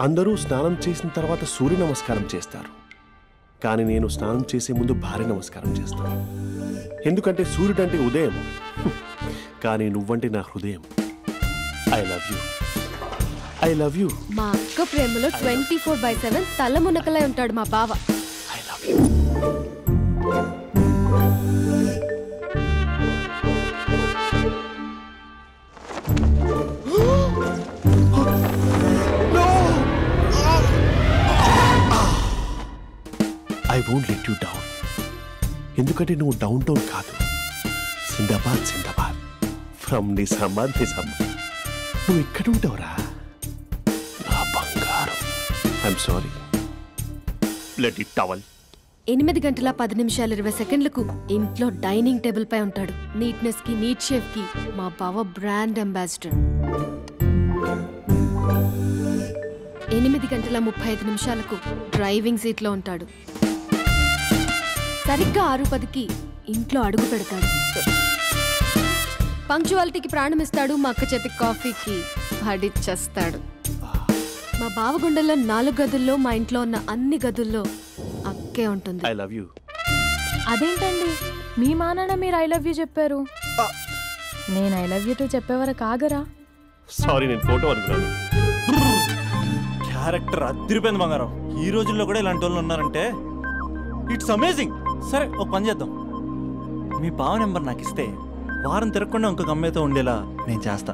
అందరూ స్నానం చేసిన తర్వాత సూర్య నమస్కారం చేస్తారు, కానీ నేను స్నానం చేసే ముందు భార్య నమస్కారం చేస్తాను. ఎందుకంటే సూర్యుడు అంటే ఉదయం, కానీ నువ్వంటే నా హృదయం. I love you, I love you. మా అక్క ప్రేమలో 24/7 తల మునకలై ఉంటాడు మా బావ. I love you. I won't let you down. ఎందుకంటే నువ్వు డౌన్ టౌన్ కాదు, జిందాబాద్ జిందాబాద్ ఫ్రమ్ నిజామాబాద్ నిజామాబాద్. నువ్వు ఇక్కడ ఉంటావురా నా బంగారం. I'm sorry. Let it towel. 8:10:20 ఇంట్లో డైనింగ్ టేబుల్ పై ఉంటాడు. నీట్నెస్ కి, నీట్ షేఫ్ కి మా బావ బ్రాండ్ అంబాసిడర్. 8:35 డ్రైవింగ్ సీట్ లో ఉంటాడు. సరిగ్గా 6:10 ఇంట్లో అడుగు పెడతాడు. పంక్చువాలిటీకి ప్రాణం ఇస్తాడు. మా అక్క చేతి కాఫీకి పడిచ్చేస్తాడు. మా బావ గుండెల్లో 4 గదుల్లో, మా ఇంట్లో ఉన్న అన్ని గదుల్లో అక్కే ఉంటుంది. I love you. అదేంటండి మీ మా నాన్న మీరు ఐ లవ్ యూ చెప్పారు, నేను ఐ లవ్ యూ టు చెప్పేవరకు ఆగరా? సారీ, నేను ఫోటో అనుకున్నాను. క్యారెక్టర్ అదిరిపోయింది బంగారం. ఈ రోజుల్లో కూడా ఇలాంటి వాళ్ళు ఉన్నారంటే ఇట్స్ అమేజింగ్. సరే ఒక పని చేద్దాం, మీ బావ నెంబర్ నాకు ఇస్తే వారం తిరగకుండా ఇంకొక అమ్మాయితో ఉండేలా నేను చేస్తా.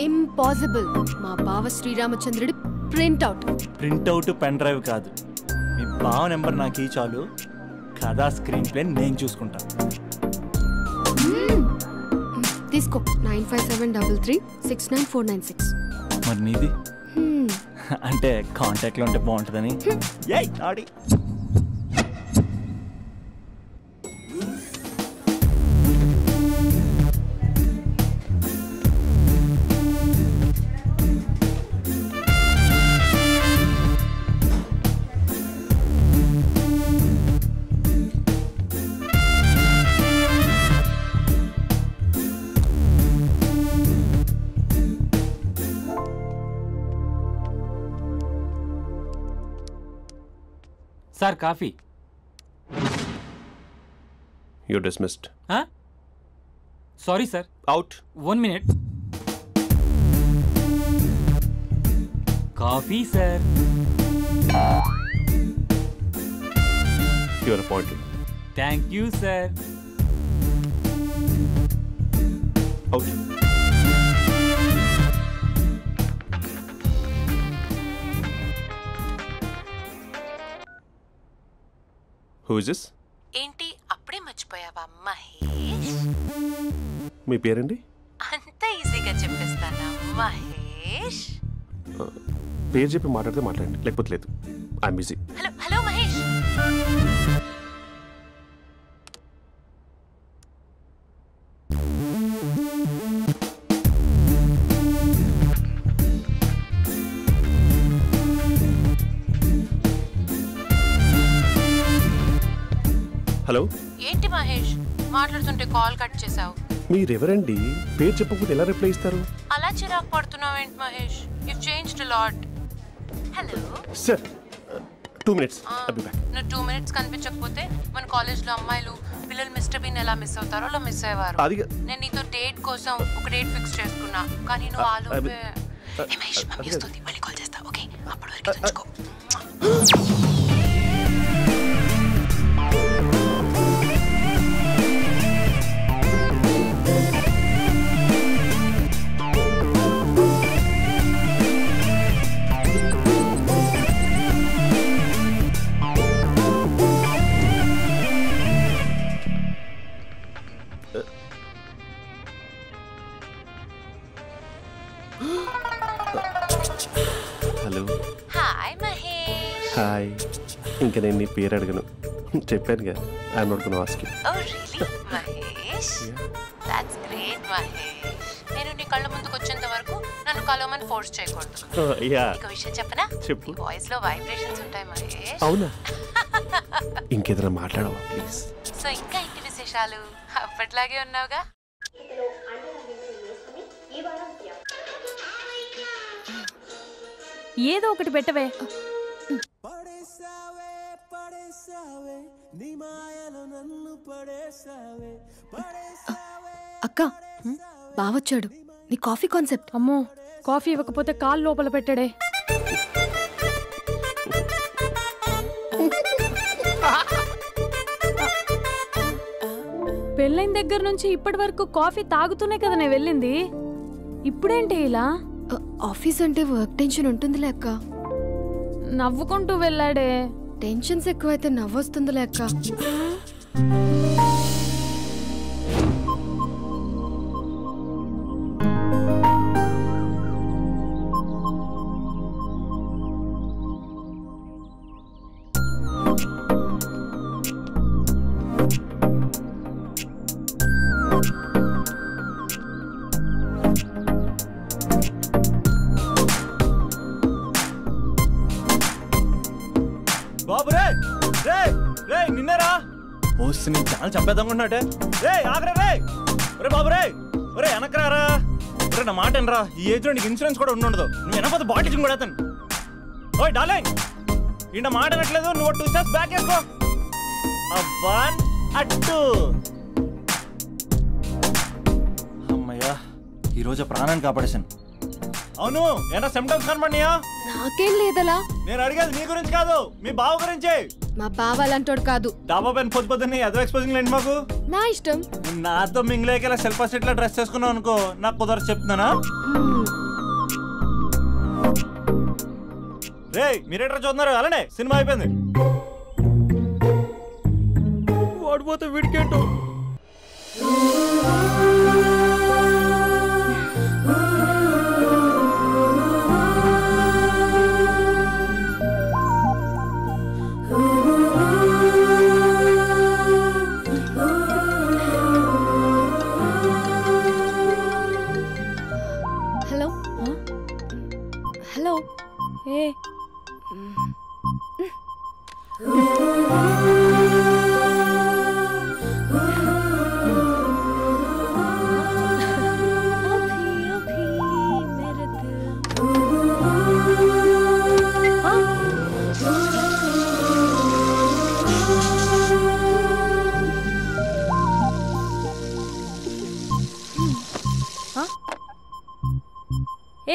ఇంపాసిబుల్. మా బావ శ్రీరామచంద్రుడి ప్రింట్అవుట్ పెన్ డ్రైవ్ కాదు, మీ బావ నెంబర్ నాకు ఈ చాలు. కథా స్క్రీన్ ప్లే నేను చూసుకుంటా. తీసుకో. 9573369496. మరి నీది? అంటే కాంటాక్ట్లో ఉంటే బాగుంటుందని. ఆడి sir coffee. You're dismissed. Sorry sir. Out. 1 minute. Coffee sir. You're appointed. Thank you sir. Out. Who is this? ఏంటి అప్పుడే మర్చిపోయావా మహేష్? మీ పేరండి? అంత ఈజీగా చెప్పేస్తానా మహేష్? పేరు చెప్పి మాట్లాడితే మాట్లాడండి, లేకపోతే లేదు. I'm busy. Hello hello Mahesh. Hello. ఏంటి మహేష్ మాట్లాడుతుంటే కాల్ కట్ చేసావు? మీరెవరండి? పేరు చెప్పకపోతే ఎలా రిప్లై ఇస్తారు? అలా చిరాకు పడుతున్నావేంటి Mahesh? You changed a lot. Hello sir, 2 minutes. I'll be back. నువ్వు 2 minutes కనిపించకపోతే మన కాలేజ్లో అమ్మాయిలు పిల్లలు మిస్టర్ బీన్ ఎలా మిస్ అవుతారో అలా మిస్ అయ్యేవారు. నేను నీతో డేట్ కోసం ఒక డేట్ ఫిక్స్ చేసుకున్నా, కానీ నువ్వు ఆలోపే. మహేష్ మమ్మీ వస్తుంది, మళ్ళీ కాల్ చేస్తా. ఓకే, అప్పటి వరకు తెచ్చుకో. హలో. హాయ్ మహేష్. హాయ్. ఇంకా నేను నీ పేరు అడగను, చెప్పాను కదా. I'm not gonna ask you. Oh really Mahesh? That's great Mahesh. నేను నీ కళ్ళ ముందుకు వచ్చేంత వరకు నన్ను కలవమని ఫోర్స్ చేయకూడదు. నీకు విషయం చెప్పనా? చెప్పు. నీ వాయిస్ లో వైబ్రేషన్స్ ఉంటాయి మహేష్. అవునా? ఇంకేదైనా మాట్లాడవా ప్లీజ్? సో ఇంకా ఇంటి విశేషాలు అప్పట్లాగే ఉన్నావుగా? ఏదో ఒకటి పెట్టవే. అక్క బావొచ్చాడు. నీ కాఫీ కాన్సెప్ట్. అమ్మో, కాఫీ ఇవ్వకపోతే కాలు లోపల పెట్టాడే. పెళ్ళైన దగ్గర నుంచి ఇప్పటి వరకు కాఫీ తాగుతూనే కదా నేను వెళ్ళింది. ఇప్పుడేంటి ఇలా? ఆఫీస్ అంటే వర్క్ టెన్షన్ ఉంటుందిలే అక్క. నవ్వుకుంటూ వెళ్ళాడే. టెన్షన్స్ ఎక్కువైతే నవ్వొస్తుందిలే అక్క. బాబు రే రే రే నిన్నేరా పోస్ట్ నీ ఛానల్ చంపేద్దామనుకుంటున్నాటే. రే ఆగరా రే. ఒరే బాబు రే, ఒరే వెనకరారా. ఒరే నా మాట అనరా, ఈ ఏజ్ లో నీకు ఇన్సూరెన్స్ కూడా ఉండదు. నువ్వు వెనకపోతే బాటిల్ కూడా అతను. ఓయ్ డార్లింగ్, ఈ నా మాట అనట్లేదు. నువ్వు 2 స్టెప్స్ బ్యాక్ వేసుకో. 1 2. అమ్మయ్యా, ఈరోజు ప్రాణాన్ని కాపాడేశాను. అవును, ఏనా సిమ్టమ్స్ కనబడినాయా? నాకేం లేదలా. నేను అడిగేది నీ గురించి కాదు, మీ బావ గురించి. మా బావ అలాంటోడు కాదు. డాబా పైన పొద్దున్నే ఎదో ఎక్స్పోజింగ్ లేండి మాకు. నా ఇష్టం. నాతో మింగిలేక సెల్ఫ్ సెట్ లా డ్రెస్ చేసుకున్నావు అనుకో, నాకు కుదరదు చెప్తున్నానా? రే మీరేట్రా చూస్తున్నారు? అలానే సినిమా అయిపోయింది. వాడిపోతే వీడికేంటో. Hello hello. ఏ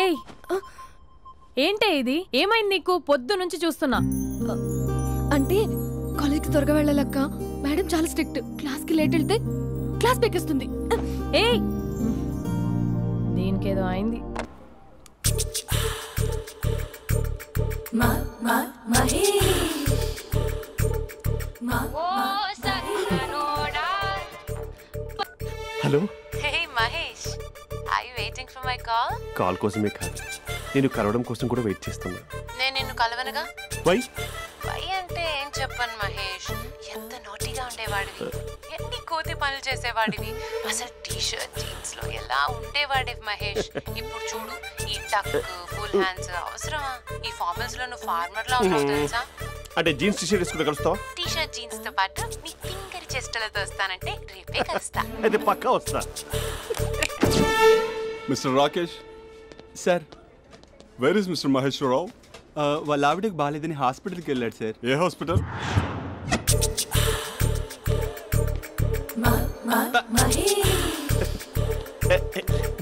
ఏయ్, ఏంటే ఇది? ఏమైంది నీకు? పొద్దు నుంచి చూస్తున్నా. అంటే కాలేజ్కి త్వరగా వెళ్ళాలక్క. మేడం చాలా స్ట్రిక్ట్. క్లాస్కి లేట్ వెళ్తే క్లాస్ పెక్కిస్తుంది. ఏయ్, దీనికేదో అయింది. Hello. Hey Mahesh, are you waiting for my call? Call కోసమే కాదు, నేను కలవడం కోసం కూడా వెయిట్ చేస్తున్నా. నేను నిన్ను కలవనుగా. వై వై అంటే ఏం చెప్పను మహేష్. ఎంత నోటీగా ఉండేవాడివి, ఎన్ని కోతి పనులు చేసేవాడివి. అసలు టీ షర్ట్ జీన్స్ లో ఎలా ఉండేవాడివి మహేష్. ఇప్పుడు చూడు, ఈ టక్ ఫుల్ హ్యాండ్స్ అవసరమా? ఈ ఫార్మల్స్ లో నువ్వు ఫార్మర్ లా ఉన్నావు తెలుసా? అంటే జీన్స్ టీ షర్ట్ వేసుకుంటే కలుస్తావా? టీ షర్ట్ జీన్స్ తో పాటు నీ ఫింగర్ చెస్టలతో వస్తానంటే రేపే కలుస్తా. అయితే పక్కా వస్తా. Mister Rakesh sir, where is mister Maheshwararao? వాళ్ళ ఆవిడకి బాగాలేదని హాస్పిటల్కి వెళ్ళాడు సార్. ఏ హాస్పిటల్?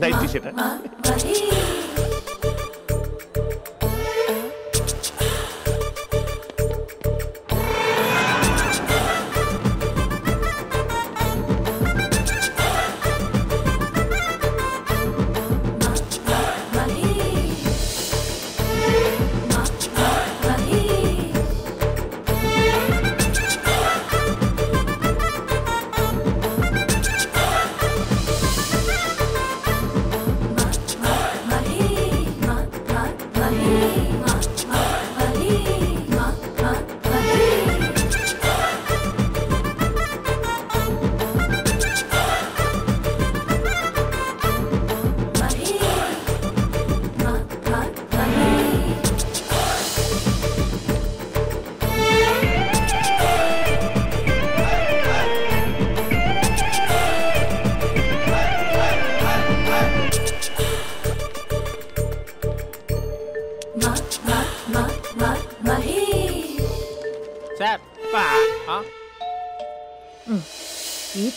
Night T shirt.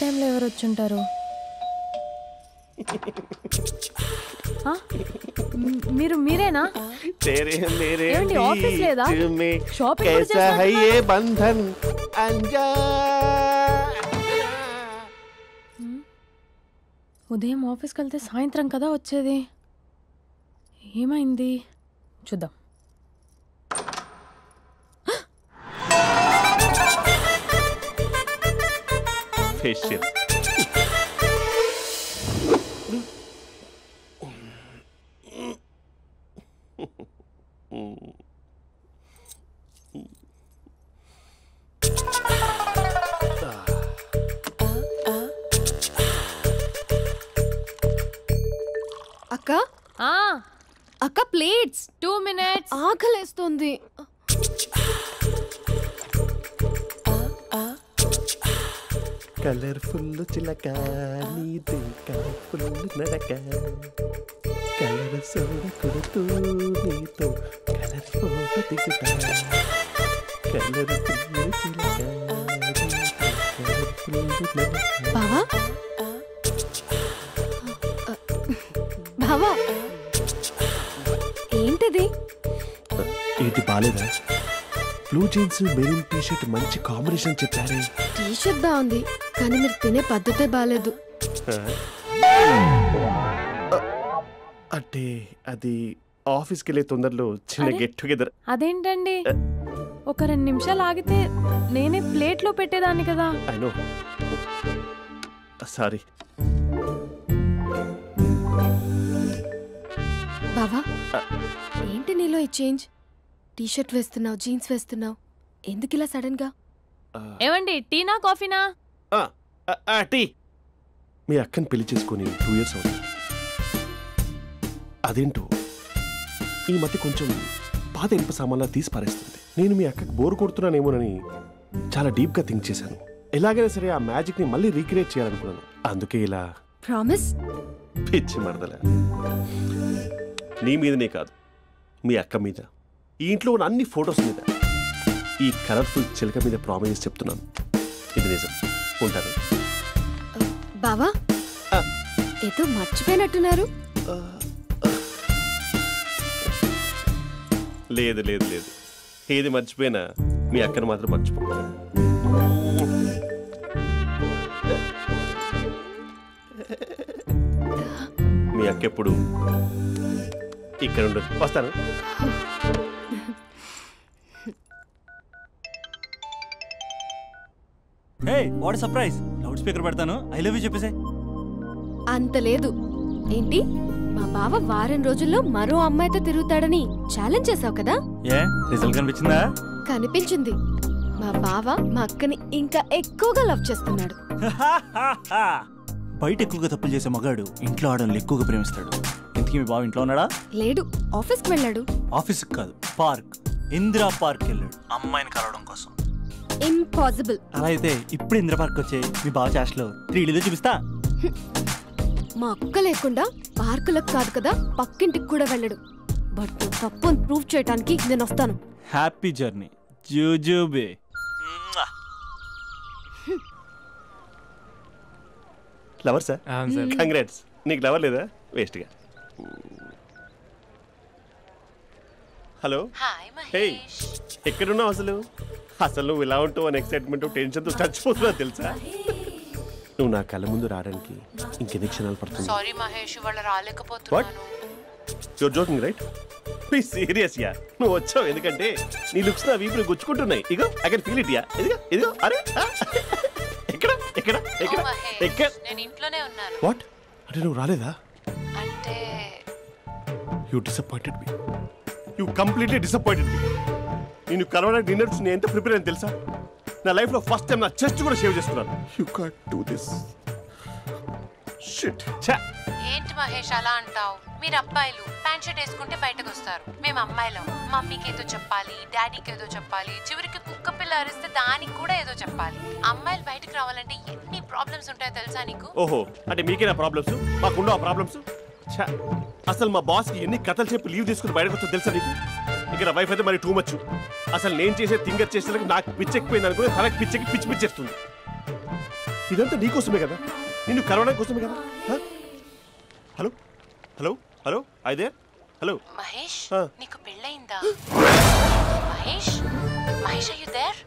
టైంలో ఎవరు వచ్చుంటారు? మీరేనా? ఏమండి, ఆఫీస్ లేదా? షాపింగ్ కూడా చేస్తున్నారు? ఉదయం ఆఫీస్కి వెళ్తే సాయంత్రం కదా వచ్చేది. ఏమైంది చూద్దాం. ఫేషియల్ అక్క అక్క ప్లేట్స్ 2 minutes. ఆకలేస్తుంది. కలర్ఫుల్ చిలక నీదే కలర్ఫుల్ నడక కలర్ సోడ కొడుతూ నీతో కలర్ ఫోటో దిగుతా కలర్ఫుల్ చిలక బావా బావా ఏంటిది? ఏంటి బాలేదా? Blue jeans maroon T shirt మంచి కాంబినేషన్ చెప్పారే. టీ షర్ట్ బాగుంది కానీ మీరు తినే పద్ధతే బాలేదు. అంటే అది ఆఫీస్కి వెళ్ళే తొందరలో చిన్న గెట్ టుగెదర్. అదేంటండి, ఒక 2 నిమిషాలు ఆగితే నేనే ప్లేట్లో పెట్టేదాన్ని కదా. I know, sorry. బావా ఏంటి నీలో ఈ చేంజ్? టీ షర్ట్ వేస్తున్నావు, జీన్స్ వేస్తున్నావు, ఎందుకు ఇలా సడన్ గా? ఏమండి, టీనా కాఫీనా? టీ. మీ అక్కని పెళ్లి చేసుకుని 2 years అవుతుంది. అదేంటో ఈ మధ్య కొంచెం పాత ఇనుప సామాన్లా తీసి పారేస్తుంది. నేను మీ అక్కకి బోర్ కొడుతున్నానేమోనని చాలా డీప్గా థింక్ చేశాను. ఎలాగైనా సరే ఆ మ్యాజిక్ ని మళ్ళీ రీక్రియేట్ చేయాలనుకున్నాను. అందుకే ఇలా. ప్రామిస్? పిచ్చి మరదల, నీ మీదనే కాదు, మీ అక్క మీద, ఈ ఇంట్లో ఉన్న అన్ని ఫొటోస్ మీద, ఈ కలర్ఫుల్ చిలక మీద ప్రామిస్ చెప్తున్నాను. ఇది నిజం. ఉంటాను. బావా ఏదో మర్చిపోయినట్టున్నారు. లేదు లేదు లేదు, ఏది మర్చిపోయినా మీ అక్కను మాత్రం మర్చిపో. మీ అక్క ఎప్పుడు ఇక్కడ ఉండదు. వస్తాను. హే, వాట్ సర్ప్రైజ్! లౌడ్ స్పీకర్ పెడతాను, ఐ లవ్ యూ చెప్పేసే. అంత లేదు. ఏంటి, మా బావ వారం రోజుల్లో మరో అమ్మాయితో తిరుగుతాడని ఛాలెంజ్ చేసావు కదా? ఏ రిజల్ట్ కనిపించిందా? కనిపించింది. మా బావ మా అక్కని ఇంకా ఎక్కువగా లవ్ చేస్తున్నాడు. బయట ఎక్కువగా తప్పులు చేసే మగాడు ఇంట్లో ఆడవాళ్ళని ఎక్కువగా ప్రేమిస్తాడు. ఇంతకీ మీ బావ ఇంట్లో ఉన్నాడా? లేడు, ఆఫీస్కి వెళ్ళాడు. ఆఫీస్కి కాదు, పార్క్, ఇందిరా పార్క్ వెళ్ళాడు అమ్మాయిని కలవడం కోసం. ఇంపాసిబుల్. అలా అయితే ఇప్పుడు ఇందిరా పార్క్ వచ్చే మీ బావ చాష్లో 3Dలో చూపిస్తా. మా అక్క లేకుండా పార్కులకు కాదు కదా, పక్కింటికి కూడా వెళ్ళడు. బట్ తప్పు ప్రూవ్ చేయడానికి నేను వస్తాను. హ్యాపీ జర్నీ జూజూబే. Lover sir? కంగ్రాట్స్. నీకు లవర్ లేదా? వేస్ట్గా. హలో. హే, ఎక్కడున్నావు అసలు? అసలు నువ్వు ఇలా ఉంటావు అని ఎక్సైట్మెంట్ టెన్షన్తో చచ్చిపోతున్నా తెలుసా? నువ్వు నా కళ్ళ ముందు రావడానికి ఇంకెన్ని క్షణాలు పడుతుంది? సారీ మహేష్, వాళ్ళు రాలేకపోతున్నాను. You're joking right? Please serious yeah. నువ్వు వచ్చావు ఎందుకంటే నీ లుక్స్ నా వీపుని గుచ్చుకుంటున్నాయి. ఇగో I can feel it yeah. ఇదిగో ఇదిగో. అరే ఎక్కడ ఎక్కడ ఎక్కడ ఎక్కడ? నేను ఇంట్లోనే ఉన్నాను. వాట్ అంటే నువ్వు రాలేదా? అంటే you disappointed me. You completely disappointed me. నేను కలవడానికి డిన్నర్స్ నేను ఎంత ప్రిపేర్ అని తెలుసా? నా లైఫ్లో ఫస్ట్ టైం నా చెస్ట్ కూడా సేవ్ చేస్తున్నాను. You can't do this. Shit. ఏంటి మహేష్ అలా అంటావు? మీరు అబ్బాయిలు ప్యాంట్ షర్ట్ వేసుకుంటే బయటకు వస్తారు. మేము అమ్మాయిలం మమ్మీకి ఏదో చెప్పాలి, డాడీకి ఏదో చెప్పాలి, చివరికి కుక్క పిల్ల అరిస్తే దానికి కూడా ఏదో చెప్పాలి. అమ్మాయిలు బయటకు రావాలంటే ఎన్ని ప్రాబ్లమ్స్ ఉంటాయో తెలుసా నీకు? ఓహో, అంటే మీకేనా ప్రాబ్లమ్స్? మాకుండా ఆ ప్రాబ్లమ్స్? అసలు మా బాస్కి ఎన్ని కథలు చెప్పి లీవ్ తీసుకుని బయటకు వచ్చో తెలుసా నీకు? ఇక్కడ వైఫ్ అయితే మరి టూ మచ్. అసలు నేను చేసే థింగర్ చేసేందుకు నాకు పిచ్చెక్కిపోయింది అనుకుని తనకి పిచ్చెక్కి పిచ్చి పిచ్చేస్తుంది. ఇదంతా నీకోసమే కదా, నిన్ను కరోనా కోసమే కదా. హలో హలో హలో అయితే హలో మహేష్ నీకు పెళ్ళయిందా? Mahesh Mahesh are you there?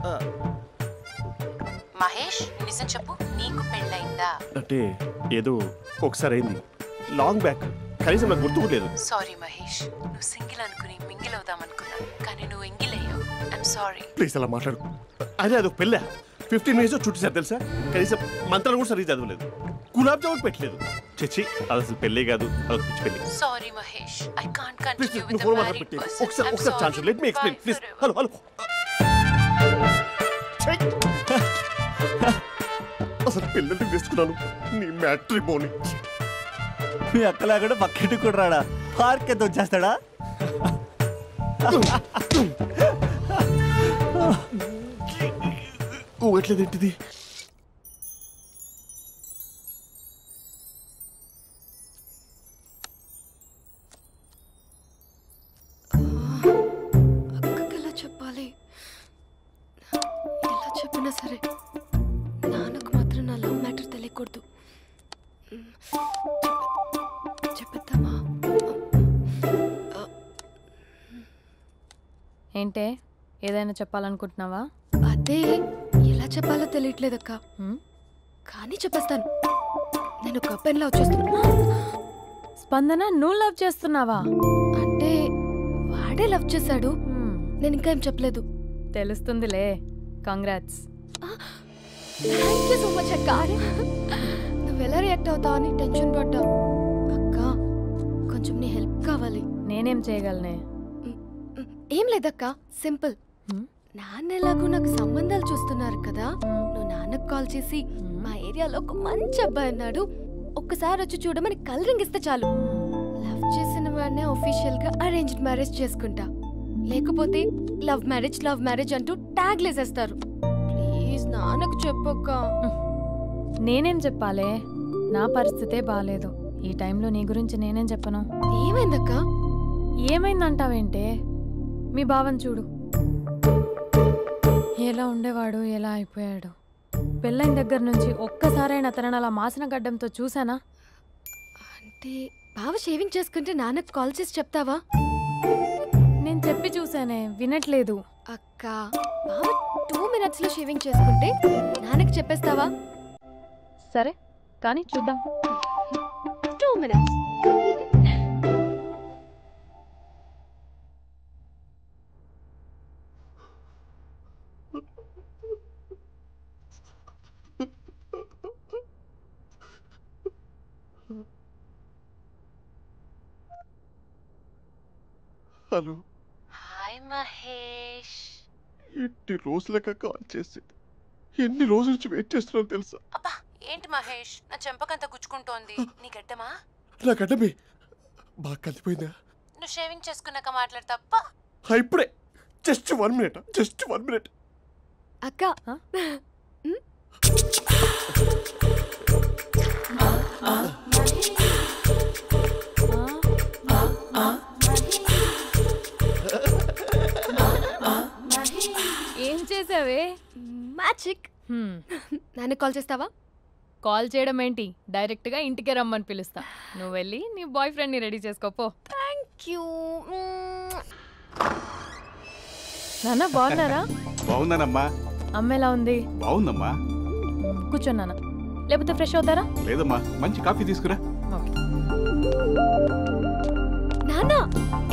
Mahesh నిజం చెప్పు, నీకు పెళ్ళయిందా? అంటే ఏదో ఒకసారి అయింది, లాంగ్ బ్యాక్, కనీసం నాకు గుర్తుకోలేదు. సారీ మహేష్, నువ్వు సింగిల్ అనుకుని మింగిల్ అవుదాం అనుకున్నా, కానీ నువ్వు ఎంగిల్ అయ్యావు. I'm sorry. ప్లీజ్ అలా మాట్లాడు. అదే అదొక పెళ్ళా, 15 minutes చుట్టేసారు తెలుసా. కనీసం మంత్రాలు కూడా సరిగ్గా చదవలేదు, గులాబ్ జామున్ పెట్టలేదు. చచ్చి అది అసలు పెళ్ళే కాదు, అదొక పిచ్చి పెళ్ళి. Sorry Mahesh, I can't continue with the phone married పెట్టి పర్సన్. ఒకసారి chance let me explain please. Hello hello అసలు పిల్లల్ని తీసుకున్నాను నీ మ్యాట్రిమోని. మీ అక్కలా కూడా పక్కింటి కూడా రాడా, పార్క్ ఎంత వచ్చేస్తాడా? ఎట్లేదేంటిది? అక్కకి ఎలా చెప్పాలి? ఎలా చెప్పినా సరే నాన్నకు మాత్రం నా లవ్ మ్యాటర్ తెలియకూడదు. చెప్పేద్దామా? ఏంటే ఏదైనా చెప్పాలనుకుంటున్నావా? అదే ఎలా చెప్పాలో తెలియట్లేదక్క, కానీ చెప్పేస్తాను. నేను ఒక అబ్బాయిలా వచ్చేస్తున్నా. స్పందన, నువ్వు లవ్ చేస్తున్నావా? అంటే వాడే లవ్ చేశాడు, నేను ఇంకా ఏం చెప్పలేదు. తెలుస్తుందిలే. Congrats. Thank you so much అక్క. నువ్వు ఎలా రియాక్ట్ అవుతావు అని టెన్షన్ పడ్డా. అక్క కొంచెం నీ హెల్ప్ కావాలి. నేనేం చేయగలనే? ఏం లేదక్క, సింపుల్. నాన్న ఎలాగో నాకు సంబంధాలు చూస్తున్నారు కదా, నువ్వు నాన్నకు కాల్ చేసి మా ఏరియాలో ఒక మంచి అబ్బాయి అన్నాడు, ఒక్కసారి వచ్చి చూడమని కలరింగ్ ఇస్తే చాలు. లవ్ చేసిన వాడినే ఒఫీషియల్ గా అరేంజ్డ్ మ్యారేజ్ చేసుకుంటా. లేకపోతే లవ్ మ్యారేజ్ అంటూ ట్యాగ్ లేసేస్తారు. ప్లీజ్ నాన్నకు చెప్పక్క. నేనేం చెప్పాలే? నా పరిస్థితే బాలేదు. ఈ టైంలో నీ గురించి నేనేం చెప్పను? ఏమైందక్క? ఏమైందంటావేంటే? మీ భావం చూడు, ఎలా ఉండేవాడు, ఎలా అయిపోయాడు. పెళ్ళైన దగ్గర నుంచి ఒక్కసారైనా తనని అలా మాసిన గడ్డంతో చూసానా? అంటే బావ షేవింగ్ చేసుకుంటే నాన్నకు కాల్ చేసి చెప్తావా? నేను చెప్పి చూసానే, వినట్లేదు. అక్క బావ 2 minutes లో షేవింగ్ చేసుకుంటే నాన్నకు చెప్పేస్తావా? సరే కానీ చూద్దాం. 2 minutes. హలో. హాయ్ మహేష్. ఎన్ని రోజులక కాల్ చేసి, ఎన్ని రోజుల నుంచి వెయిట్ చేస్తున్నాను తెలుసా? అబ్బా ఏంటి మహేష్, నా చెంపకంత గుచ్చుకుంటోంది. నీ గడ్డమా? నా గడ్డమే బాగా కలిపోయిందా? నువ్వు షేవింగ్ చేసుకున్నాక మాట్లాడతాప్పా. ఇప్పుడే జస్ట్ 1 minute, జస్ట్ 1 minute. అక్క ఏం చేసావే? మ్యాజిక్. నాన్న కాల్ చేస్తావా? కాల్ చేయడం ఏంటి, డైరెక్ట్గా ఇంటికే రమ్మని పిలుస్తా. నువ్వు వెళ్ళి నీ బాయ్ ఫ్రెండ్ని రెడీ చేసుకోపో. Thank you. నాన్న బాగున్నారా? బాగున్నానమ్మా. అమ్మ ఎలా ఉంది? బాగుందమ్మా. కూర్చోన్నానా, లేకపోతే ఫ్రెష్ అవుతారా? లేదమ్మా, మంచి కాఫీ తీసుకురా. నాన్న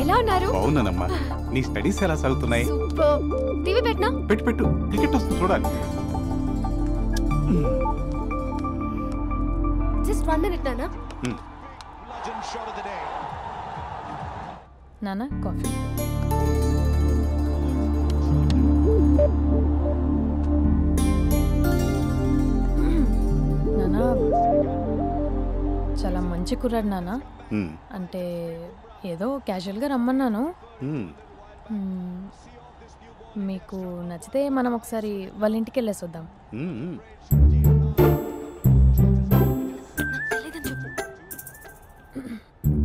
ఎలా ఉన్నారు? బాగున్నానమ్మా. నీ స్టడీస్ ఎలా సాగుతున్నాయి? సూపర్. టీవీ పెట్టనా? పెట్టు, టికెట్ వస్తుంది చూడాలి. జస్ట్ 1 minute నాన్న. నాన్న కాఫీ. నాన్న చాలా మంచి కుర్రాడు నాన్న. అంటే ఏదో క్యాజువల్గా రమ్మన్నాను. మీకు నచ్చితే మనం ఒకసారి వాళ్ళ ఇంటికి వెళ్ళేసి వద్దాం.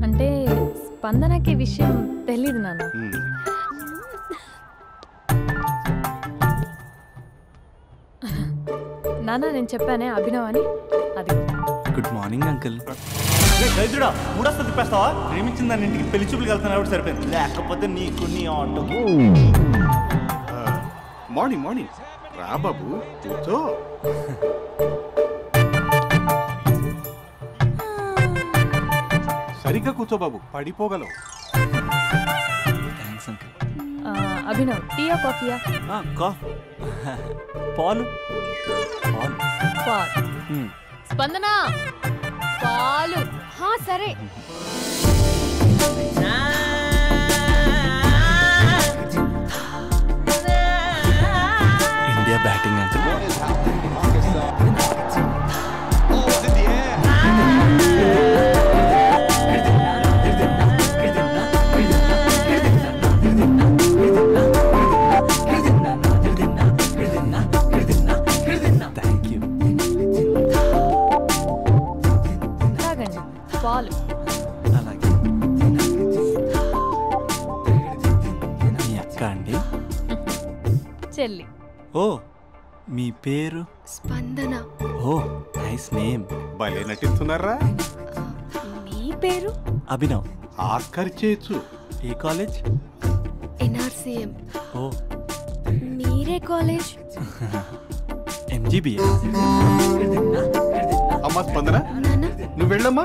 అంటే స్పందనకి విషయం తెలీదు నాన్న. నాన్న నేను చెప్పానే అభినవ్ అని, అది. Good morning uncle. దైద్యుడా మూడొస్తా తిప్పేస్తావా? ప్రేమించిన దాని ఇంటికి పెళ్లి చూపులు వెళ్తున్నా సరిపోయింది, లేకపోతే నీకు నీ ఆటో. మార్నింగ్ మార్నింగ్ రా బాబు, కూర్చో. సరిగ్గా కూర్చో బాబు, పడిపోగలవు. Thanks uncle. అభినవ్ టీయా కాఫీయా? పాలు. పాలు. పాలు. స్పందన పాలు. సరే. India batting uncle. పాలు. అలాగే. మీ అక్క అండి? చెల్లి. ఓ, మీ పేరు? స్పందన. ఓ, నైస్ నేమ్. భలే నటిస్తున్నారా? మీ పేరు? అభినవ్. ఆస్కార్ చేయొచ్చు. ఏ కాలేజ్? NRCM. ఓ, మీరే కాలేజ్? MGBA. అమ్మా స్పందన, నువ్వు వెళ్ళమ్మా.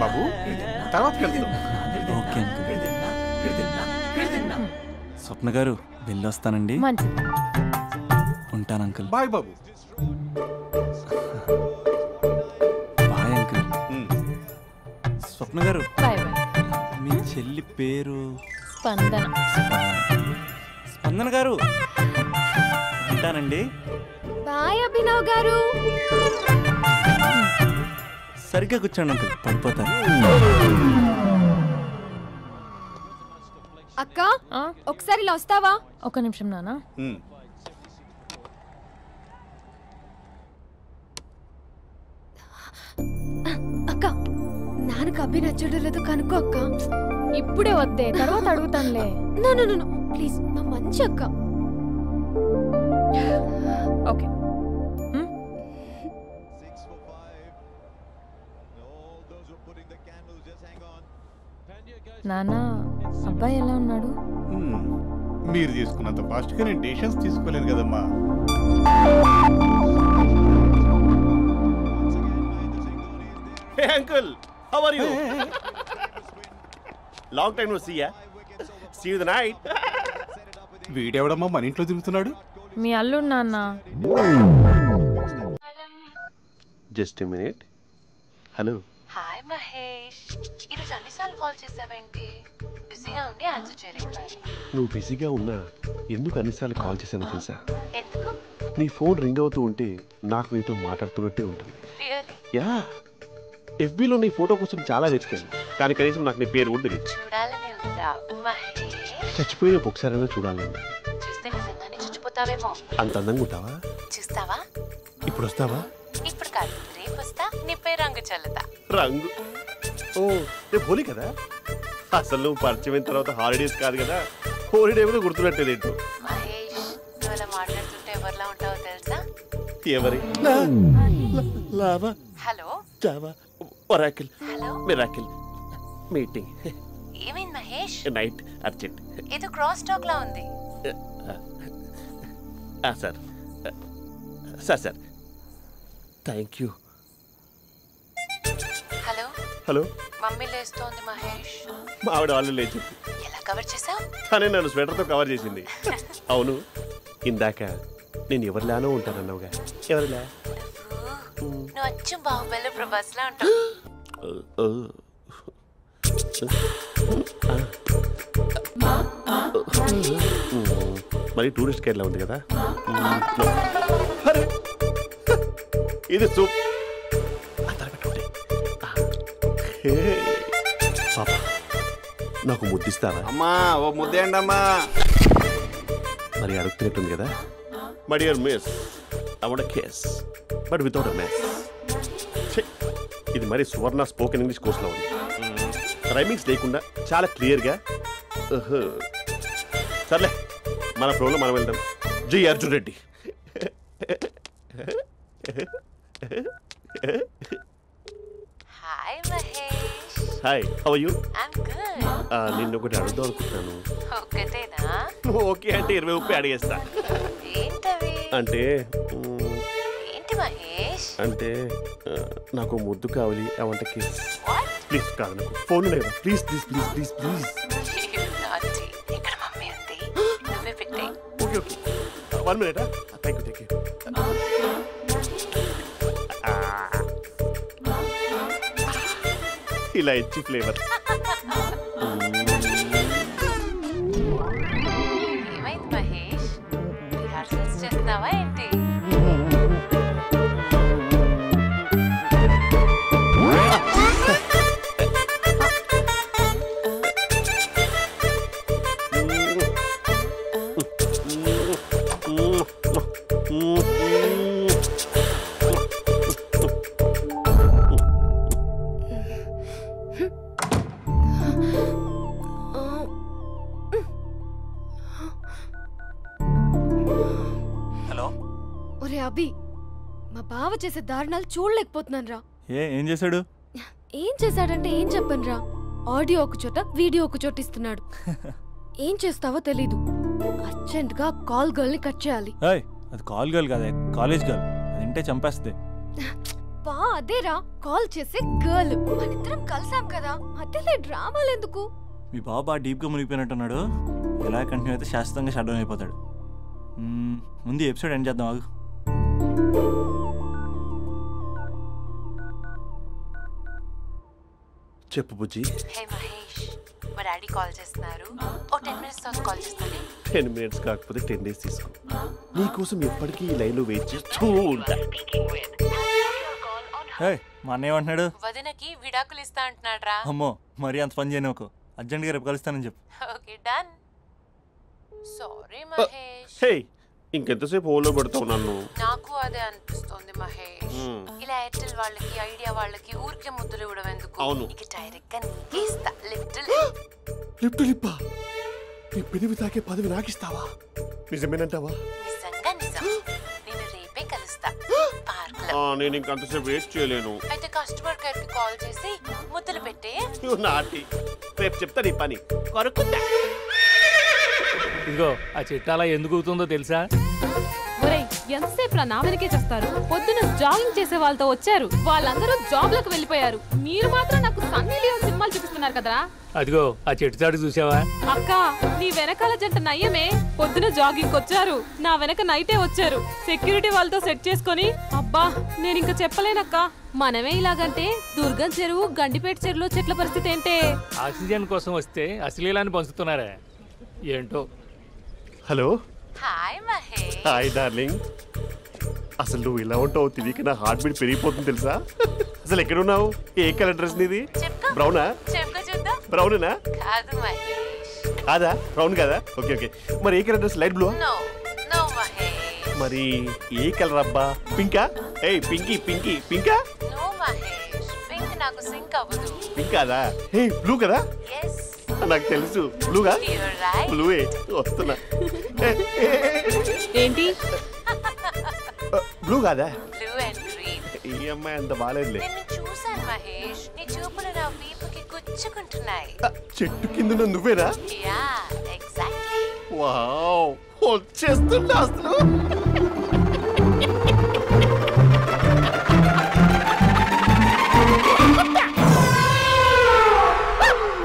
బాబు తర్వాత వెళ్తాం. Okay uncle. స్వప్న గారు వెళ్ళొస్తానండి. మంచిది. ఉంటాను అంకుల్. బాయ్ బాబు. Bye uncle. స్వప్న గారు, బాయ్ బాయ్. మీ చెల్లి పేరు? స్పందన. స్పందన గారు, ఉంటానండి. బాయ్ అభినవ్ గారు. సరిగ్గా కూర్చోండి అంకుల్, పడిపోతారు. అక్క ఒకసారి ఇలా వస్తావా? ఒక నిమిషం నాన్న. అక్క నాన్నకు అభి నచ్చడం లేదో కనుక్కో అక్క. ఇప్పుడే వద్దే, తర్వాత అడుగుతానులే. నో ప్లీజ్, నా మంచి అక్క. ఓకే. నాన్న, అబ్బాయి ఎలా ఉన్నాడు? మీరు తీసుకున్నంత ఫాస్ట్గా నేను డెసిషన్స్ తీసుకోలేను కదమ్మా. Hey uncle, how are you? Long time no see ya. See you the night. వీడెవడమ్మా మన ఇంట్లో తిరుగుతున్నాడు? మీ అల్లుడు నాన్న. Just a minute. Hello. Hi Mahesh, ఈరోజు అన్నిసార్లు కాల్ చేసావేంటి? బిజీగా ఉండి ఆన్సర్ చేయలేదు. నువ్వు బిజీగా ఉన్నా ఎందుకు అన్నిసార్లు కాల్ చేశానో తెలుసా? ఎందుకు? నీ ఫోన్ రింగ్ అవుతూ ఉంటే నాకు నీతో మాట్లాడుతున్నట్టే ఉంటుంది. యా, FBలో నీ ఫోటో కోసం చాలా వెతికాను, కానీ కనీసం నాకు నీ పేరు కూడా తెలియదు. చూడాలని ఉందా మహేష్? చచ్చిపోయిన ఒకసారైనా చూడాలని. చూస్తే నిజంగానే చచ్చిపోతావేమో. అంత అందంగా ఉంటావా? చూస్తావా? ఇప్పుడు వస్తావా? ఇప్పుడు కాదు, రేపు వస్తా, నీపై రంగు చల్లుతా. రంగు? ఓ, రేపు హోలీ కదా. అసలు నువ్వు పరిచయం అయిన తర్వాత హాలిడేస్ కాదు కదా, హోలిడే కూడా గుర్తుపెట్టేది ఏంటో. మహేష్, నువ్వు అలా మాట్లాడుతుంటే ఎవరిలా ఉంటావో తెలుసా? ఎవరి? Lava, hello, Java, Oracle, hello, miracle, meeting. ఏమైంది మహేష్? Night urgent. ఏదో క్రాస్ టాక్ లా ఉంది. Sir sir sir thank you. Hello hello, mummy లేస్తోంది మహేష్. మా ఆవిడ వాళ్ళు లేచి ఎలా కవర్ చేసావు? తనే నన్ను స్వెటర్తో కవర్ చేసింది. అవును, ఇందాక నేను ఎవరిలానో ఉంటానన్నావుగా, ఎవరిలా? నువ్వు అచ్చం బాహుబలి ప్రభాస్ లా ఉంటావు. మరి టూరిస్ట్ గైడ్లా ఉంది కదా. ఇది సూప్. పాపా, నాకు ముద్దిస్తావా? అమ్మా ఓ ముద్దేయండి అమ్మా. మరి అడుగుతున్నట్టుంది కదా. My dear miss, I want kiss but without a mess. ఇది మరి సువర్ణ స్పోకెన్ ఇంగ్లీష్ కోర్సులో ఉంది. రైమింగ్స్ లేకుండా చాలా క్లియర్గా. సర్లే, మన ఫ్లోలో మనం వెళ్దాం. జి Arjun Reddy. Hi Mahesh. Hi, how are you? I'm good. నిన్ను ఒకటి అడుగుదాం అనుకుంటున్నాను. ఒకటేనా? ఓకే అంటే 20 రూపాయలు అడిగేస్తా. ఏంటవి? అంటే ఏంటి మహేష్? అంటే నాకు ముద్దు కావాలి. అవంటకి What? ప్లీజ్ కాదు, నాకు ఫోన్ లేదు. Please please please please please. You naughty. ఇక్కడ మమ్మీ ఉంది, నువ్వే పెట్టే. Okay okay, 1 minute. Thank you thank you. ఇలా ఇచ్చి ఫ్లేవర్. ఏమైంది మహేష్? రిహార్సల్స్ చేస్తున్నావా ఏంటి? హలో. ఒరే అభి, మా బావ చేసే దారుణాలు చూడలేకపోతున్నాను రా. ఏం చేశాడు? ఏం చేశాడంటే ఏం చెప్పను రా. ఆడియో ఒక చోట, వీడియో ఒక చోట ఇస్తున్నాడు. ఏం చేస్తావో తెలీదు. అర్జెంట్ గా కాల్ గర్ల్ ని కట్ చేయాలి. అది కాల్ గర్ల్ కాదే, కాలేజ్ గర్ల్. అది వింటే చంపేస్తుంది. బా అదేరా, కాల్ చేసే గర్ల్. మనిద్దరం కలిసాం కదా, మధ్యలో డ్రామాలు ఎందుకు? మీ బాబా డీప్గా మునిగిపోయినట్టున్నాడు. ఎలా కంటిన్యూ అయితే శాశ్వతంగా షట్ డౌన్ అయిపోతాడు. ముందు ఎపిసోడ్ ఎండ్ చేద్దాం, ఆగు. చెప్పు బుజ్జి. హే మహేష్, మా డాడీ కాల్ చేస్తున్నారు. ఓ 10 minutes తర్వాత కాల్ చేస్తాను. 10 minutes కాకపోతే 10 days తీసుకో. నీకోసం ఎప్పటికీ ఈ లైన్లో వెయిట్ చేస్తూ ఉంటా. మా అన్నయ్య ఏమంటున్నాడు? వదినకి విడాకులు ఇస్తా అంటున్నాడు రా. అమ్మో, మరీ అంత పని చేయను. ఒక అర్జెంట్గా రేపు కలుస్తానని చెప్పు. Okay done. సారీ మహేష్. హే, ఇంకెంతసేపు హోల్లో పెడతావు నన్ను? నాకు అదే అనిపిస్తుంది మహేష్. ఇలా ఎయిర్టెల్ వాళ్ళకి, ఐడియా వాళ్ళకి ఊరికే ముద్దులు ఇవ్వడం ఎందుకు? అవును. ఇక డైరెక్ట్ గా నీకే ఇస్తా. లిప్టు లిప్పా, నీ పెదవి తాకే పదవి నాకిస్తావా? నిజమేనంటావా? నిజంగా నిజం. నేను రేపే కలుస్తా పార్క్ లో. నేను ఇంకంతసేపు వెయిట్ చేయలేను. అయితే కస్టమర్ కేర్ కి కాల్ చేసి ముద్దులు పెట్టే. నాటి రేపు చెప్తా నీ పని. కొరుకుంటా. ఇదిగో ఆ చిట్టాలా ఎందుకు అవుతుందో తెలుసా? ఒరేయ్, ఎంతసేపు నా వెనకే చేస్తారు? పొద్దున జాగింగ్ చేసే వాళ్ళతో వచ్చారు, వాళ్ళందరూ జాబ్లకు వెళ్ళిపోయారు. మీరు మాత్రం నాకు సన్నీ లియోన్ సినిమాలు చూపిస్తున్నారు కదరా. అదిగో ఆ చెట్టు చాటు చూసావా? అక్క, నీ వెనకాల జంట నయ్యమే. పొద్దున జాగింగ్ వచ్చారు, నా వెనక నైటే వచ్చారు. సెక్యూరిటీ వాళ్ళతో సెట్ చేసుకొని, అబ్బా నేను ఇంకా చెప్పలేనక్క. మనమే ఇలాగంటే దుర్గం చెరువు, గండిపేట చెరువులో చెట్ల పరిస్థితి ఏంటే? ఆక్సిజన్ కోసం వస్తే అశ్లీలాన్ని పంచుతున్నారా ఏంటో. Hello. Hi Mahesh. Hi darling. అసలు నువ్వు ఇలా ఉంటావు తెలియక నా హార్ట్ బీట్ పెరిగిపోతుంది తెలుసా? అసలు ఎక్కడున్నావు? ఏ కలర్ డ్రెస్ నీది? బ్రౌనా? చూద్దాం. బ్రౌనేనా? కాదు మహేష్. కాదా? బ్రౌన్ కదా? Okay okay. మరి ఏ colour dress? Light blue? No no Mahesh. మరి ఏ కలర్ అబ్బా? పింకా? ఏయ్ పింకీ పింకీ పింకా? నో మహేష్, పింక్ నాకు సింక్ అవ్వదు. పింక్ కాదా? ఏ బ్లూ కదా? yes. నాకు తెలుసు. బ్లూగా? You're right. బ్లూవే వస్తున్నా. ఏంటి? బ్లూ కాదా? Blue and green. ఈ అమ్మాయి అంత బాగాలేదులే. నిన్ను చూశాను మహేష్, నీ చూపులు నా వీపుకి గుచ్చుకుంటున్నాయి. చెట్టు కింద నువ్వేనా? Yeah exactly. వావ్, వచ్చేస్తున్నా అసలు.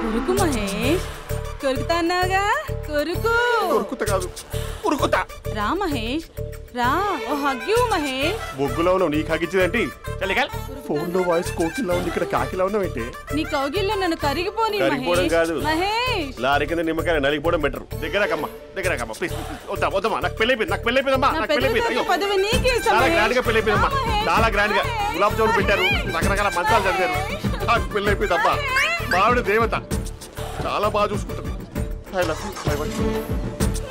కొరుకు మహేష్, కొరుకుతా అన్నావుగా, కొరుకు. కొరుకుతా కాదు, ఉరుకుతా. రా మహేష్ రా, ఓ హగ్గు మహేష్. బొగ్గులో ఉన్నావు, నీకు హగ్గించేదేంటి? ఫోన్ లో వాయిస్ కోకిలా ఉంది, ఇక్కడ కాకిలా ఉన్నావేంటి? నీ కౌగిల్లో నన్ను కరిగిపోని కరిగిపోవడం మహేష్. కాదు. మహేష్ లారీ కింద నిమ్మకాయ నలిగిపోవడం బెటర్. దగ్గరకమ్మా దగ్గరకమ్మా ప్లీజ్. వద్దా వద్దమ్మా, నాకు పెళ్ళైపోయింది, నాకు పెళ్ళైపోయిందమ్మా, నా నాకు పెళ్ళైపోయింది. పెద్ద పదవి నీకే ఇస్తా చాలా మహేష్. గ్రాండ్ గా పెళ్ళైపోయిందమ్మా, చాలా గ్రాండ్ గా. గులాబ్ జామున్ పెట్టారు, రకరకాల మంచాలు చదివారు. నాకు పెళ్ళైపోయిందమ్మా. మావిడ దేవత, చాలా బాగా చూసుకుంటుంది. I love you, I want you.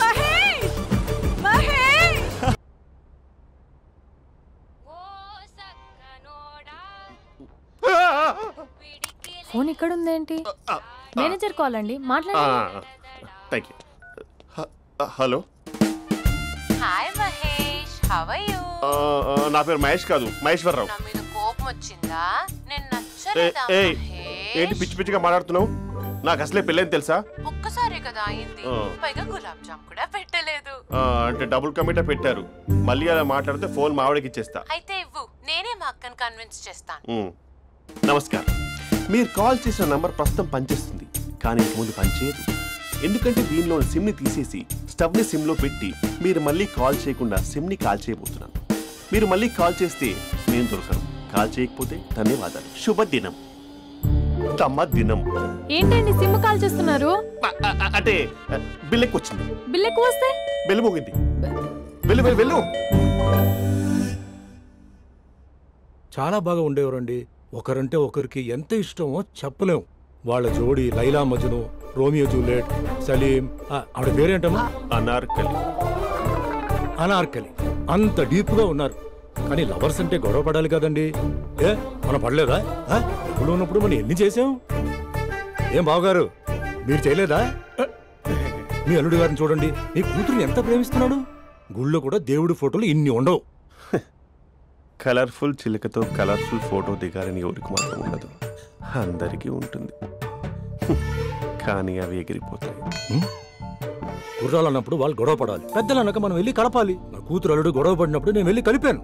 Mahesh Mahesh. Phone ఇక్కడ ఉందేంటి? మేనేజర్ కాల్ అండి, మాట్లాడండి. Thank you. Hello. Hi how are you? నా పేరు మహేష్ కాదు, మహేశ్వరరావు. నా మీద కోపం వచ్చిందా? నేను నచ్చలేదా? ఏంటి పిచ్చి పిచ్చిగా మాట్లాడుతున్నావు? నాకు అసలే పెళ్ళని తెలుసా? ఒక్కసారి కదా అయింది, పైగా గులాబ్ జామ్ కూడా పెట్టలేదు. అంటే డబుల్ కమిటా పెట్టారు. మళ్ళీ అలా మాట్లాడితే ఫోన్ మావిడకి ఇచ్చేస్తా. అయితే ఇవ్వు, నేనే మా అక్కని కన్విన్స్ చేస్తాను. నమస్కారం. మీరు కాల్ చేసిన నంబర్ ప్రస్తుతం పనిచేస్తుంది, కానీ ఇంక ముందు పనిచేయదు. ఎందుకంటే దీనిలో సిమ్ని తీసేసి స్టవ్ని సిమ్లో పెట్టి మీరు మళ్ళీ కాల్ చేయకుండా సిమ్ని కాల్ చేయబోతున్నాను. మీరు మళ్ళీ కాల్ చేస్తే నేను దొరకను, కాల్ చేయకపోతే ధన్యవాదాలు. శుభదినం. తమ దినం. ఏంటండి సిమ్ కాల్ చేస్తున్నారు? అంటే బిల్ ఎక్కువ వచ్చింది. బిల్ ఎక్కువ వస్తే బెల్లు మోగింది. వెళ్ళు వెళ్ళు వెళ్ళు. చాలా బాగా ఉండేవారండి. ఒకరంటే ఒకరికి ఎంత ఇష్టమో చెప్పలేం. వాళ్ళ జోడి లైలా మజ్ను, రోమియో జూలియట్, సలీం, ఆవిడ పేరేంటమ్మా? అనార్కలి. అనార్కలి. అంత డీప్ గా ఉన్నారు. కానీ లవర్స్ అంటే గొడవ పడాలి కదండి. మనం పడలేదా? ఎప్పుడు ఉన్నప్పుడు మనం ఎన్ని చేసాం? ఏం బావగారు, మీరు చేయలేదా? మీ అల్లుడి గారిని చూడండి, మీ కూతురుని ఎంత ప్రేమిస్తున్నాడు. గుళ్ళో కూడా దేవుడి ఫోటోలు ఇన్ని ఉండవు. కలర్ఫుల్ చిలుకతో కలర్ఫుల్ ఫోటో దిగాలని ఎవరికి మాత్రం ఉండదు, అందరికీ ఉంటుంది. కానీ అవి ఎగిరిపోతాయి. గుర్రాలు అన్నప్పుడు వాళ్ళు గొడవ పడాలి, పెద్దలు అన్నాక మనం వెళ్ళి కలపాలి. నా కూతురు అల్లుడు గొడవ పడినప్పుడు నేను వెళ్ళి కలిపాను.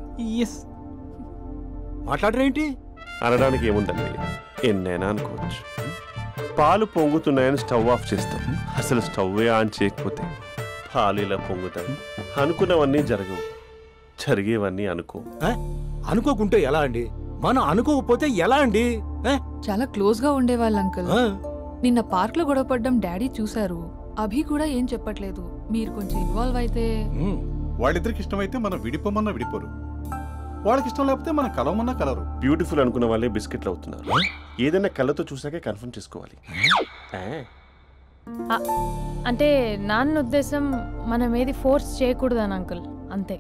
మాట్లాడరేంటి? అనడానికి ఏముందండి, ఎన్నైనా అనుకోవచ్చు. పాలు పొంగుతున్నాయని స్టవ్ ఆఫ్ చేస్తాం. అసలు స్టవ్వే ఆన్ చేయకపోతే పాలు ఇలా పొంగుతాయి. అనుకున్నవన్నీ జరగవు, జరిగేవన్నీ అనుకోకుంటే ఎలా అండి? మనం అనుకోకపోతే ఎలా అండి? చాలా క్లోజ్ గా ఉండేవాళ్ళు అంకుల్. నిన్న పార్క్ లో గొడవ పడ్డం డాడీ చూశారు. అభి కూడా ఏం చెప్పట్లేదు. మీరు కొంచెం ఇన్వాల్వ్ అయితే. వాళ్ళిద్దరికి ఇష్టమైతే మనం విడిపోమన్నా విడిపోరు, వాళ్ళకి ఇష్టం లేకపోతే మనం కలవమన్నా కలరు. బ్యూటిఫుల్ అనుకున్న వాళ్ళే బిస్కెట్లు అవుతున్నారు. ఏదైనా కళ్ళతో చూసాకే కన్ఫర్మ్ చేసుకోవాలి. అంటే నాన్న ఉద్దేశం మనం ఏది ఫోర్స్ చేయకూడదని అంకుల్, అంతే.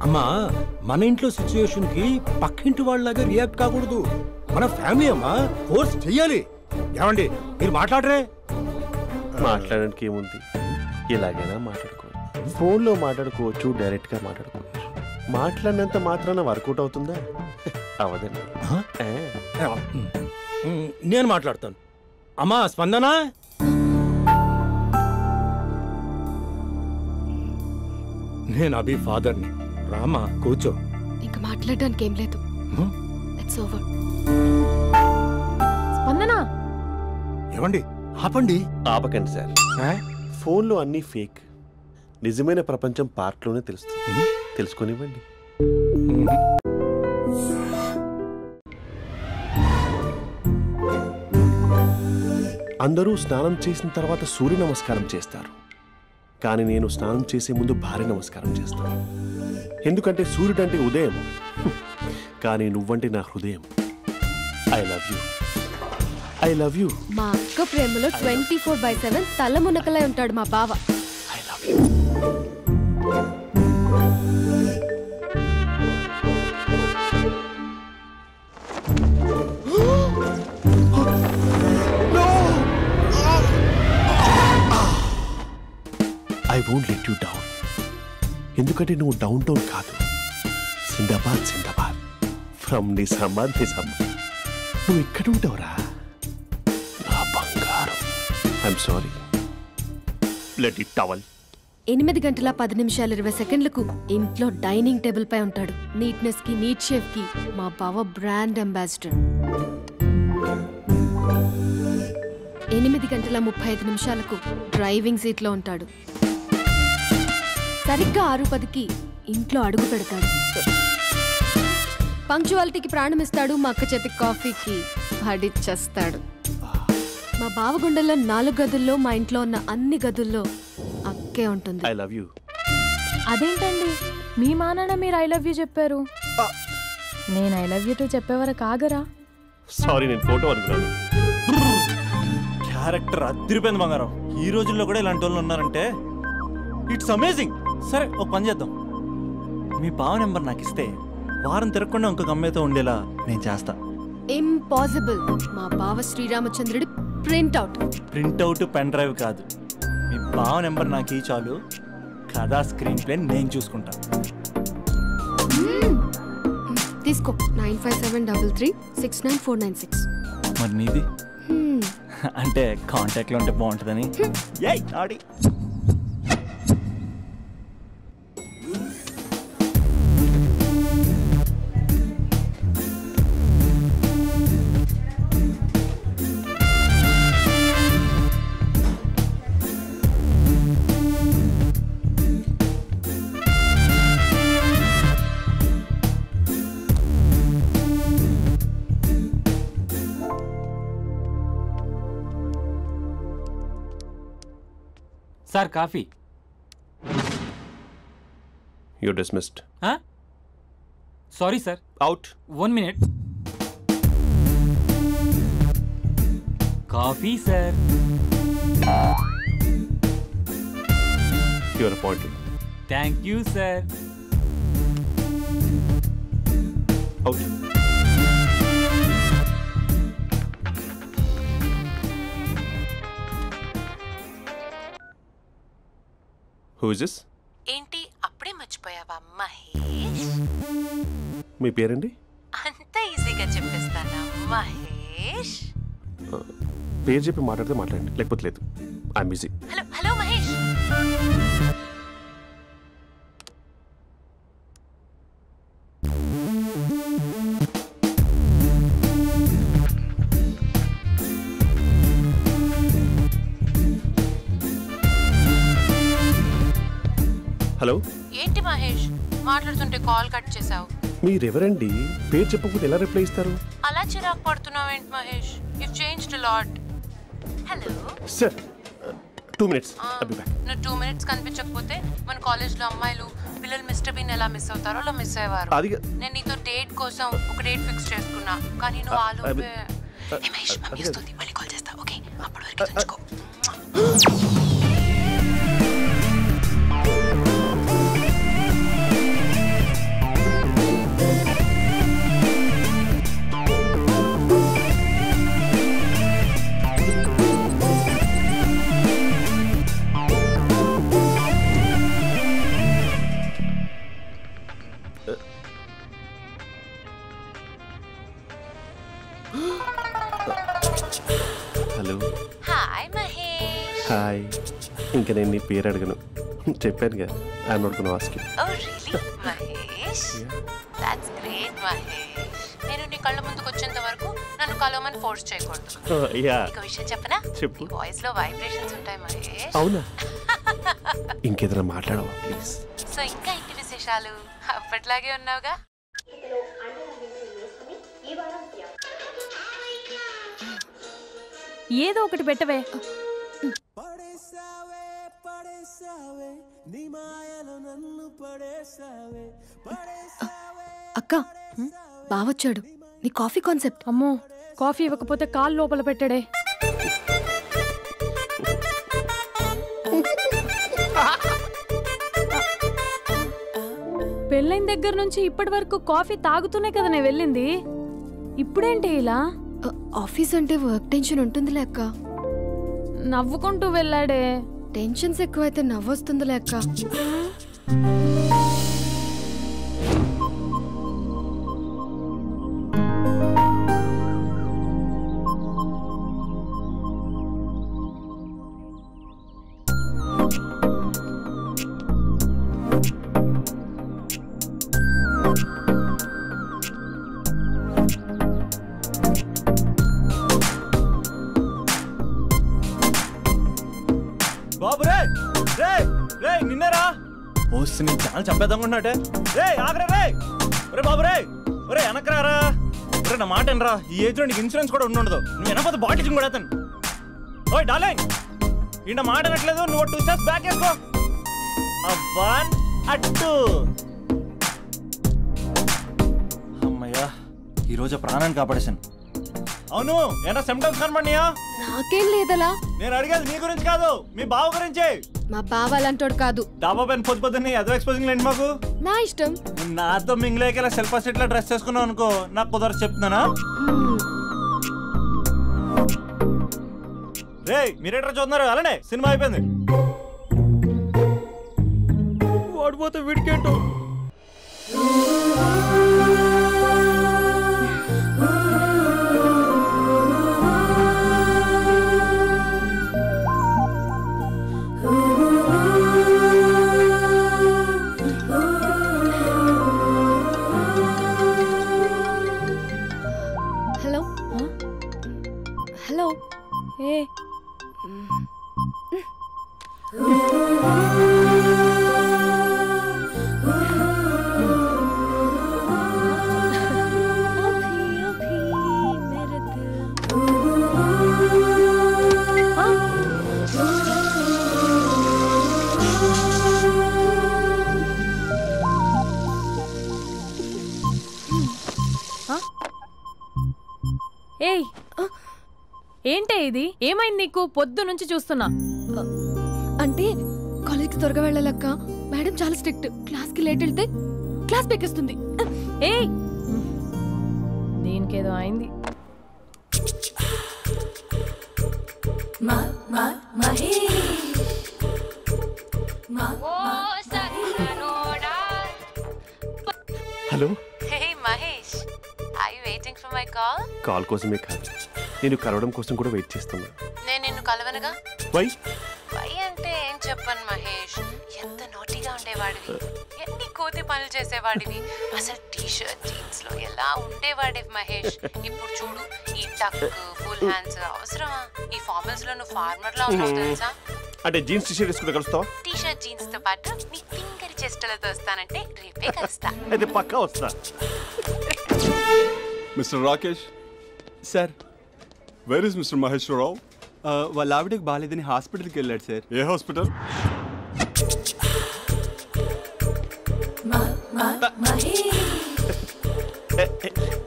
అమ్మా, మన ఇంట్లో సిచ్యుయేషన్ కి పక్కింటి వాళ్ళలాగా రియాక్ట్ కాకూడదు. మన ఫ్యామిలీ అమ్మా, ఫోర్స్ చెయ్యాలి. ఏమండి మీరు మాట్లాడరే? మాట్లాడడానికి ఏముంది, ఎలాగైనా మాట్లాడుకోవచ్చు. ఫోన్లో మాట్లాడుకోవచ్చు, డైరెక్ట్గా మాట్లాడుకోవచ్చు. మాట్లాడినంత మాత్రాన వర్కౌట్ అవుతుందా? అవదండి. నేను మాట్లాడతాను. అమ్మా స్పందన, నేను అభి ఫాదర్ని. రామా కూర్చో. ఇంకా మాట్లాడడానికి ఏం లేదు. It's over. స్పందన. ఏమండి ఆపండి. ఆపకండి సార్. ఫోన్లో అన్నీ ఫేక్. నిజమైన ప్రపంచం పార్ట్లోనే తెలుస్తుంది. తెలుసుకొనివ్వండి. అందరూ స్నానం చేసిన తర్వాత సూర్య నమస్కారం చేస్తారు, కానీ నేను స్నానం చేసే ముందు భార్య నమస్కారం చేస్తాను. ఎందుకంటే సూర్యుడు అంటే ఉదయం, కానీ నువ్వంటే నా హృదయం. I love you. I love you. మా అక్క ప్రేమలో 24/7 తల మునకలై ఉంటాడు మా బావ. I love you. I won't let you down. ఎందుకంటే నువ్వు డౌన్ టౌన్ కాదు, జిందాబాద్ జిందాబాద్ ఫ్రమ్ నిజామాబాద్ నిజామాబాద్. నువ్వు ఇక్కడ ఉంటావురా నా బంగారం. I'm sorry. Let it towel. 8 గంటల 10 నిమిషాలు 20 సెకండ్లకు ఇంట్లో డైనింగ్ టేబుల్ పై ఉంటాడు. నీట్నెస్ కి, నీట్ షేఫ్ కి మా బావ బ్రాండ్ అంబాసిడర్. 8 గంటల 35 నిమిషాలకు డ్రైవింగ్ సీట్ లో ఉంటాడు. సరిగ్గా 6:10కి ఇంట్లో అడుగు పెడతాడు. పంక్చువాలిటీకి ప్రాణమిస్తాడు. మా అక్క చేతి కాఫీకి పడిచ్చేస్తాడు. మా బావ గుండెల్లో 4 గదుల్లో, మా ఇంట్లో ఉన్న అన్ని గదుల్లో అక్కే ఉంటుంది. I love you. అదేంటండి మీ మా నాన్న మీరు ఐ లవ్ యూ చెప్పారు, నేను ఐ లవ్ యూ టు చెప్పేవరకు ఆగరా? సారీ, నేను ఫోటో అనుకున్నాను. క్యారెక్టర్ అదిరిపోయింది బంగారం. ఈ రోజుల్లో కూడా ఇలాంటి వాళ్ళు ఉన్నారంటే ఇట్స్ అమేజింగ్. సరే ఒక పని చేద్దాం, మీ బావ నెంబర్ నాకు ఇస్తే వారం తిరగకుండా ఇంకొక అమ్మాయితో ఉండేలా నేను చేస్తా. ఇంపాసిబుల్. మా బావ శ్రీరామచంద్రుడి ప్రింట్అవుట్ పెన్ డ్రైవ్ కాదు. మీ బావ నెంబర్ నాకు ఈ చాలు, కథా స్క్రీన్ ప్లే నేను చూసుకుంటా. తీసుకో 9573369496. మరి నీది అంటే కాంటాక్ట్లో ఉంటే బాగుంటుందని. ఆడి sir coffee. You dismissed. Sorry sir. Out. 1 minute. Coffee sir. You are appointed. Thank you sir. Out. Who is this? ఏంటి అప్పుడే మర్చిపోయావా మహేష్? మీ పేరండి? అంత ఈజీగా చెప్పేస్తానా మహేష్? పేరు చెప్పి మాట్లాడితే మాట్లాడండి, లేకపోతే లేదు. I'm busy. Hello hello Mahesh. Hello. ఏంటి మహేష్ మాట్లాడుతుంటే కాల్ కట్ చేసావు? మీరెవరండి? పేరు చెప్పకపోతే ఎలా రిప్లై ఇస్తారు? అలా చిరాకు పడుతున్నావేంటి Mahesh? You changed a lot. Hello sir 2 minutes. I'll be back. నువ్వు 2 minutes కనిపించకపోతే మన కాలేజ్లో అమ్మాయిలు పిల్లలు మిస్టర్ బీన్ ఎలా మిస్ అవుతారో అలా మిస్ అయ్యేవారు. నేను నీతో డేట్ కోసం ఒక డేట్ ఫిక్స్ చేసుకున్నా, కానీ నువ్వు ఆలోపే. మహేష్ మమ్మీ వస్తుంది, మళ్ళీ కాల్ చేస్తా. ఓకే, అప్పటి వరకు తుంచుకో. హలో. హాయ్ మహేష్. హాయ్. ఇంకా నేను నీ పేరు అడగను, చెప్పానుగా. I'm not gonna ask you. Oh really Mahesh? That's great Mahesh. నేను నీ కళ్ళ ముందుకు వచ్చేంత వరకు నన్ను కలవమని ఫోర్స్ చేయకూడదు. ఒక విషయం చెప్పనా? చెప్పు. వాయిస్ లో వైబ్రేషన్స్ ఉంటాయి మహేష్. అవునా? ఇంకేదైనా మాట్లాడవా ప్లీజ్? సో ఇంకా ఇంటి విశేషాలు అప్పట్లాగే ఉన్నావుగా? ఏదో ఒకటి పెట్టవే. అక్క బావొచ్చాడు. నీ కాఫీ కాన్సెప్ట్. అమ్మో, కాఫీ ఇవ్వకపోతే కాలు లోపల పెట్టాడే. పెళ్ళైన దగ్గర నుంచి ఇప్పటి వరకు కాఫీ తాగుతూనే కదా నేను వెళ్ళింది. ఇప్పుడేంటి ఇలా? ఆఫీస్ అంటే వర్క్ టెన్షన్ ఉంటుందిలే అక్క. నవ్వుకుంటూ వెళ్ళాడే. టెన్షన్స్ ఎక్కువైతే నవ్వొస్తుందిలే అక్క. బాబు రే రే రే నిన్నరా ఓస్ నేను చాలా చంపేద్దామనుకుంటున్నాటే. రే ఆగరా రే. ఒరే బాబు రే, ఒరే వెనకరారా. ఒరే నా మాట ఎనరా, ఈ ఏజ్ లో నీకు ఇన్సూరెన్స్ కూడా ఉండదు. నువ్వు వెనకపోతే బాటిల్ కూడా అతను. ఓయ్ డార్లింగ్, ఈ నా మాట అనట్లేదు. నువ్వు 2 steps బ్యాక్ వేసుకో. అబ్బా అట్టు. అమ్మయ్యా, ఈరోజు ప్రాణాన్ని కాపాడేశాను. అవును, ఏనా సిమ్టమ్స్ కనబడినాయా? నాకేం లేదలా. నేను అడిగేది నీ గురించి కాదు, మీ బావ గురించి. మా బావ అలాంటోడు కాదు. డాబా పైన పొద్దు పొద్దున్నే ఎదో ఎక్స్పోజింగ్ లేండి మాకు. నా ఇష్టం. నాతో మింగిలేక సెల్ఫ్ సెట్ లా డ్రెస్ చేసుకున్నావు అనుకో, నాకు కుదరదు చెప్తున్నానా? రే మీరేట్రా చూస్తున్నారు? అలానే సినిమా అయిపోయింది. వాడిపోతే వీడికేంటో. హలో హలో ఏ ఏయ్ ఏంటే ఇది? ఏమైంది నీకు? పొద్దు నుంచి చూస్తున్నా. అంటే కాలేజ్కి త్వరగా వెళ్ళాలక్క. మేడం చాలా స్ట్రిక్ట్. క్లాస్కి లేట్ వెళ్తే క్లాస్ పెక్కిస్తుంది. ఏయ్ దీనికేదో అయింది. Hello hey Mahesh, are you waiting for my call? Call కోసమే కాదు, నేను కలవడం కోసం కూడా వెయిట్ చేస్తున్నా. నేను నిన్ను కలవనుగా. వై వై అంటే ఏం చెప్పను మహేష్, ఎంత నోటీగా ఉండేవాడివి, ఎన్ని కోతి పనులు చేసేవాడివి, అసలు టీ షర్ట్ జీన్స్ లో ఎలా ఉండేవాడివి మహేష్. ఇప్పుడు చూడు, ఈ టక్ ఫుల్ హ్యాండ్స్ అవసరమా? ఈ ఫార్మల్స్ లో నువ్వు ఫార్మర్ లా ఉన్నావు తెలుసా? అంటే జీన్స్ టీ షర్ట్ వేసుకుంటే కలుస్తావా? టీ షర్ట్ జీన్స్ తో పాటు నీ ఫింగర్ చెస్టలతో వస్తానంటే రేపే కలుస్తా. అయితే పక్కా వస్తా. Mister Rakesh sir, where is mister Maheshwararao? వాళ్ళ ఆవిడకి బాగాలేదని హాస్పిటల్కి వెళ్ళాడు సార్. ఏ హాస్పిటల్?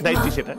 Night T shirt.